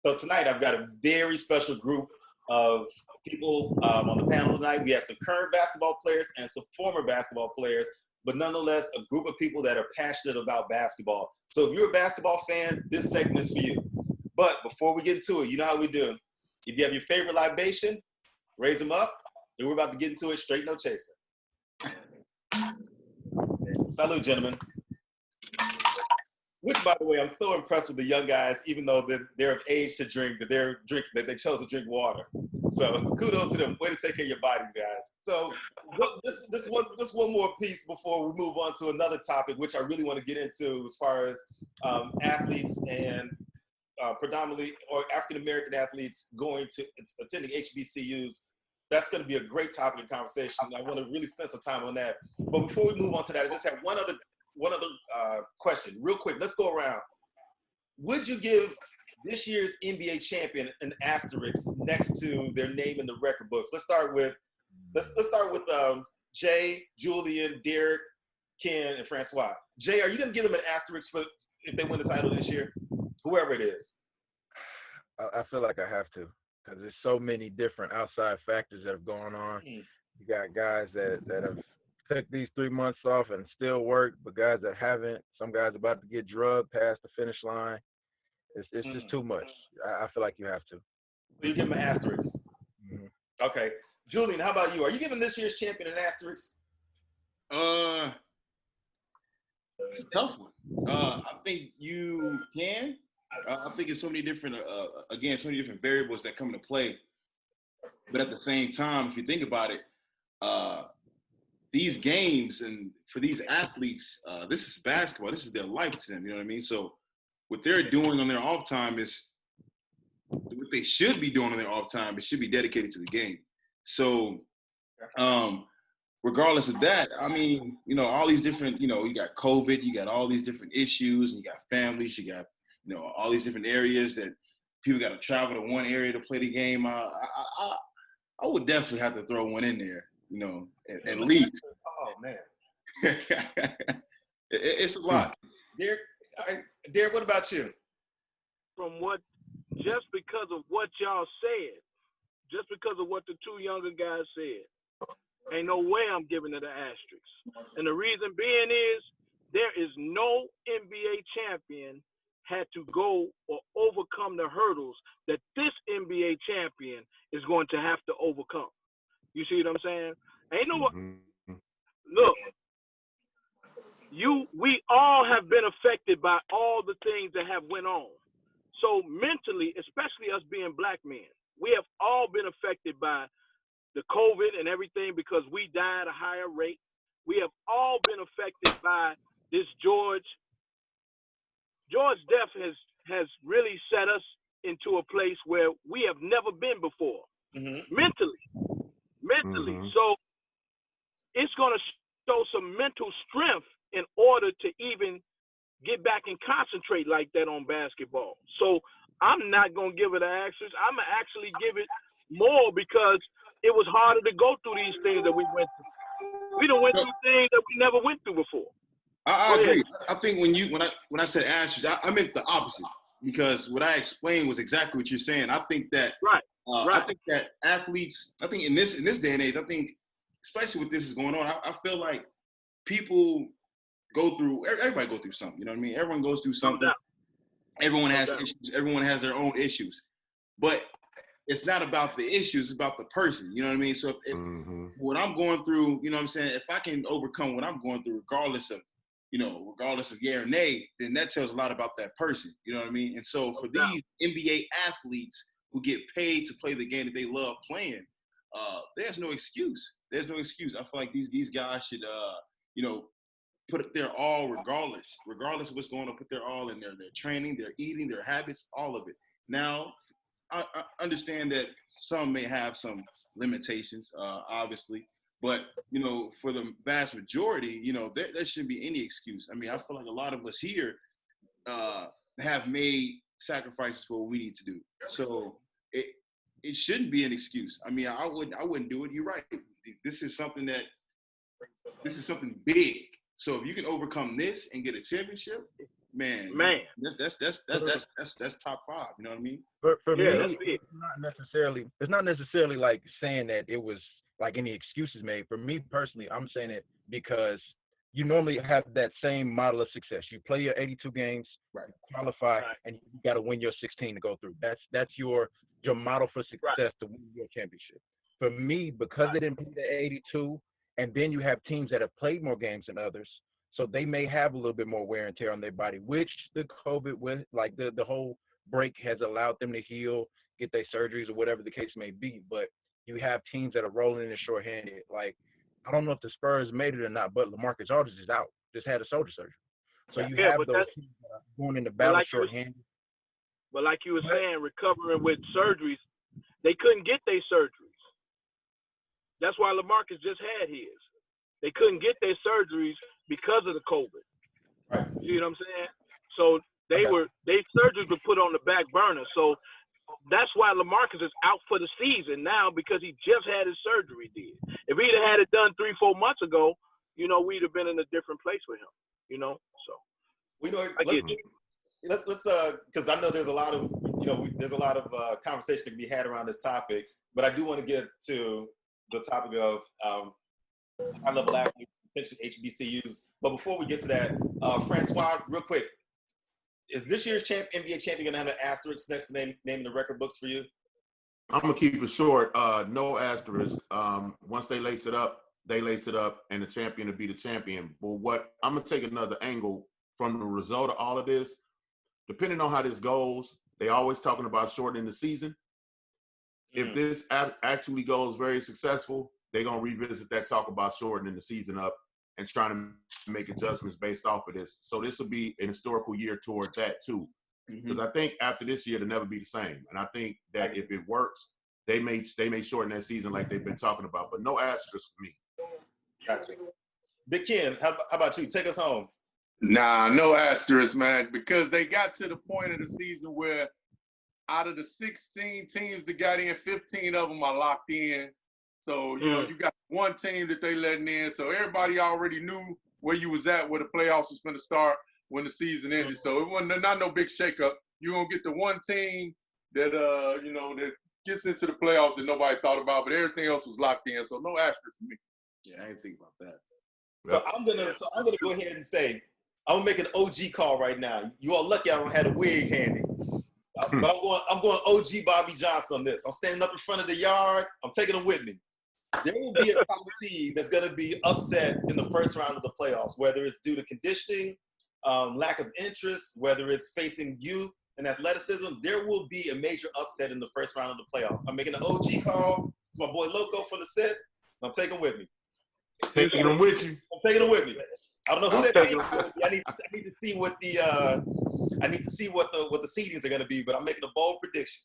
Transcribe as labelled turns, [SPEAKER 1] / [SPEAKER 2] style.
[SPEAKER 1] So tonight I've got a very special group of people on the panel tonight. We have some current basketball players and some former basketball players, but nonetheless, a group of people that are passionate about basketball. So if you're a basketball fan, this segment is for you. But before we get into it, you know how we do. If you have your favorite libation, raise them up, and we're about to get into it. Str8 No Chaser. Salute, gentlemen. Which, by the way, I'm so impressed with the young guys, even though they're of age to drink, that they chose to drink water. So kudos to them. Way to take care of your bodies, guys. So this one more piece before we move on to another topic, which I really want to get into as far as athletes and predominantly or African American athletes attending HBCUs. That's going to be a great topic of conversation. I want to really spend some time on that. But before we move on to that, I just have one other question, real quick. Let's go around. Would you give this year's NBA champion an asterisk next to their name in the record books? Let's start with Jay, Julian, Derek, Ken, and Francois. Jay, are you going to give them an asterisk for if they win the title this year, whoever it is?
[SPEAKER 2] I feel like I have to, because there's so many different outside factors that have gone on. You got guys that have took these 3 months off and still work, but guys that haven't, some guys about to get drugged past the finish line. It's just too much. I feel like you have to.
[SPEAKER 1] So you give him an asterisk. Mm-hmm. Okay. Julian, how about you? Are you giving this year's champion an asterisk?
[SPEAKER 3] It's a tough one. I think you can. I think it's so many different, so many different variables that come into play. But at the same time, if you think about it, these games and for these athletes, this is basketball. This is their life to them. You know what I mean? So what they're doing on their off time is what they should be doing on their off time. It should be dedicated to the game. So regardless of that, I mean, you know, all these different, you know, you got COVID, you got all these different issues, and you got families, you got, you know, all these different areas that people got to travel to one area to play the game. I would definitely have to throw one in there. You know, at least.
[SPEAKER 1] Oh man,
[SPEAKER 3] it's a lot.
[SPEAKER 1] Derek, what about you?
[SPEAKER 4] Just because of what y'all said, just because of what the two younger guys said, ain't no way I'm giving it an asterisk. And the reason being is there is no NBA champion had to go or overcome the hurdles that this NBA champion is going to have to overcome. You see what I'm saying? Ain't no look. We all have been affected by all the things that have went on. So mentally, especially us being black men, we have all been affected by the COVID and everything because we die at a higher rate. We have all been affected by this George death has really set us into a place where we have never been before, mentally. So it's going to show some mental strength in order to even get back and concentrate like that on basketball. So I'm not going to give it an asterisk. I'm going to actually give it more because it was harder to go through these things that we went through. We done went through things that we never went through before.
[SPEAKER 3] I agree. I think when I said asterisk, I meant the opposite because what I explained was exactly what you're saying. I think that I think that athletes, I think in this day and age, I think especially with this is going on, I feel like people everybody go through something. You know what I mean? Everyone goes through something. Everyone has issues. Everyone has their own issues, but it's not about the issues. It's about the person. You know what I mean? So if what I'm going through, you know what I'm saying? If I can overcome what I'm going through, regardless of yay or nay, then that tells a lot about that person. You know what I mean? And so for these NBA athletes who get paid to play the game that they love playing, there's no excuse. There's no excuse. I feel like these guys should, put their all regardless of what's going on, put their all in their training, their eating, their habits, all of it. Now, I understand that some may have some limitations, obviously, but, you know, for the vast majority, you know, there shouldn't be any excuse. I mean, I feel like a lot of us here have made sacrifices for what we need to do. So it shouldn't be an excuse. I mean, I wouldn't do it. You're right. This is something big. So if you can overcome this and get a championship, Man. That's top 5. You know what I mean?
[SPEAKER 2] For me, it's not necessarily like saying that it was like any excuses made. For me personally, I'm saying it because you normally have that same model of success. You play your 82 games,
[SPEAKER 3] right,
[SPEAKER 2] qualify, and you got to win your 16 to go through. That's your model for success to win your championship. For me, because they didn't play the 82, and then you have teams that have played more games than others, so they may have a little bit more wear and tear on their body, which the COVID, with like the whole break has allowed them to heal, get their surgeries or whatever the case may be. But you have teams that are rolling in shorthanded. Like, I don't know if the Spurs made it or not, but LaMarcus Aldridge is out. Just had a shoulder surgery. So you have those teams that are going into battle shorthanded.
[SPEAKER 4] But like you were saying, recovering with surgeries, they couldn't get their surgeries. That's why LaMarcus just had his. They couldn't get their surgeries because of the COVID.
[SPEAKER 1] Right.
[SPEAKER 4] You know what I'm saying? So their surgeries were put on the back burner. So that's why LaMarcus is out for the season now, because he just had his surgery did. If he'd have had it done 3-4 months ago, you know, we'd have been in a different place with him. You know, so
[SPEAKER 1] let's because I know there's a lot of conversation to be had around this topic, but I do want to get to the topic of high-level athletes, potential HBCUs. But before we get to that, Francois, real quick, is this year's NBA champion going to have an asterisk next to name in the record books for you?
[SPEAKER 5] I'm going to keep it short. No asterisk. Once they lace it up, and the champion will be the champion. But what I'm going to take another angle from the result of all of this. Depending on how this goes, they always talking about shortening the season. If this actually goes very successful, they're going to revisit that talk about shortening the season up and trying to make adjustments based off of this. So this will be an historical year toward that too. Because I think after this year, it'll never be the same. And I think that if it works, they may shorten that season like they've been talking about. But no asterisk for me.
[SPEAKER 1] Gotcha. Big Ken, how about you? Take us home.
[SPEAKER 6] Nah, no asterisk, man, because they got to the point of the season where out of the 16 teams that got in, 15 of them are locked in. So, you know, you got one team that they letting in. So everybody already knew where you was at, where the playoffs was going to start when the season ended. So it wasn't not no big shakeup. You're going to get the one team that, that gets into the playoffs that nobody thought about, but everything else was locked in. So no asterisk for me.
[SPEAKER 3] Yeah, I didn't think about that.
[SPEAKER 1] So I'm gonna go ahead and say, I'm gonna make an OG call right now. You all lucky I don't have a wig handy. But I'm going OG Bobby Johnson on this. I'm standing up in front of the yard. I'm taking him with me. There will be a top seed that's going to be upset in the first round of the playoffs, whether it's due to conditioning, lack of interest, whether it's facing youth and athleticism. There will be a major upset in the first round of the playoffs. I'm making an OG call. It's my boy Loco from the set. I'm taking him with me.
[SPEAKER 5] Taking him with you.
[SPEAKER 1] I'm taking him with me. I don't know who that is. I need to see what the seedings are going to be, but I'm making a bold prediction.